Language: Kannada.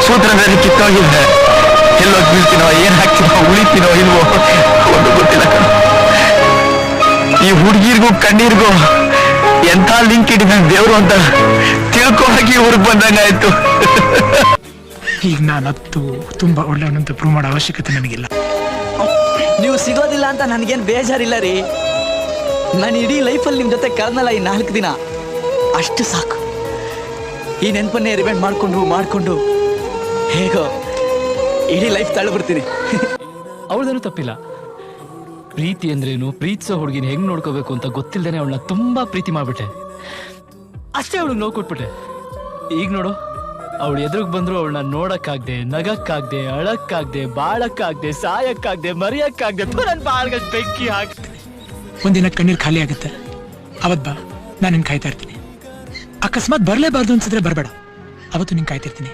ಸೂತ್ರದಲ್ಲಿ ಕಿತ್ತೋಗಿದ್ದೆ. ಎಲ್ಲೋಗಿ ಬೀಳ್ತೀನೋ, ಏನ್ ಹಾಕ್ತೀನೋ, ಉಳಿತೀನೋ ಇಲ್ವೋ ಒಂದು ಗೊತ್ತಿಲ್ಲ ಕಣ. ಈ ಹುಡುಗಿರ್ಗೂ ಕಣ್ಣೀರ್ಗೂ ಎಂಥ ಲಿಂಕ್ ಇಟ್ಟಿದ್ದ ದೇವ್ರು ಅಂತ ತಿಳ್ಕೊಳಕ್ಕೆ ಊರಿಗೆ ಬಂದಂಗಾಯ್ತು. ಈಗ ನಾನು ತುಂಬಾ ಒಳ್ಳೆಯವನಂತ ಪ್ರೂವ್ ಮಾಡೋ ಅವಶ್ಯಕತೆ ನನಗಿಲ್ಲ. ನೀವು ಸಿಗೋದಿಲ್ಲ ಅಂತ ನನಗೇನು ಬೇಜಾರಿಲ್ಲ ರೀ. ನಾನು ಇಡೀ ಲೈಫಲ್ಲಿ ನಿಮ್ಮ ಜೊತೆ ಕಳೆದಲ್ಲ ಈ 4 ದಿನ, ಅಷ್ಟು ಸಾಕು. ಈ ನೆನಪನ್ನೇ ರಿವೆಂಟ್ ಮಾಡಿಕೊಂಡು ಹೇಗೋ ಇಡೀ ಲೈಫ್ ತಳ್ಳಿಬಿಡ್ತೀನಿ. ಅವಳದೇನು ತಪ್ಪಿಲ್ಲ. ಪ್ರೀತಿ ಅಂದ್ರೇನು, ಪ್ರೀತಿಸೋ ಹುಡುಗಿನ ಹೆಂಗ್ ನೋಡ್ಕೋಬೇಕು ಅಂತ ಗೊತ್ತಿಲ್ದೇನೆ ಅವಳನ್ನ ತುಂಬಾ ಪ್ರೀತಿ ಮಾಡ್ಬಿಟ್ಟೆ. ಅಷ್ಟೇ ಅವಳಿಗೆ ನೋವು ಕೊಟ್ಬಿಟ್ಟೆ. ಈಗ ನೋಡು, ಅವಳು ಎದುರಿಗೆ ಬಂದ್ರು ಅವಳನ್ನ ನೋಡಕ್ಕಾಗ್ದೆ, ನಗಕ್ಕಾಗ್ದೆ, ಅಳಕ್ಕಾಗ್ದೆ, ಬಾಳಕ್ಕಾಗ್ದೆ, ಸಾಯಕ್ಕಾಗ್ದೆ, ಮರಿಯಕ್ಕಾಗ್ದೆ, ನನ್ನ ಬಾಳ್ಗೆ ಬೆಂಕಿ ಹಾಕ್ತೀನಿ. ಒಂದಿನ ಕಣ್ಣೀರು ಖಾಲಿ ಆಗುತ್ತೆ, ಅವತ್ ಬಾ, ನಾನು ನಿನ್ ಕಾಯ್ತಾ ಇರ್ತೀನಿ. ಅಕಸ್ಮಾತ್ ಬರ್ಲೇಬಾರ್ದು ಅನ್ಸಿದ್ರೆ ಬರಬೇಡ, ಅವತ್ತು ನಿನ್ ಕಾಯ್ತಿರ್ತೀನಿ.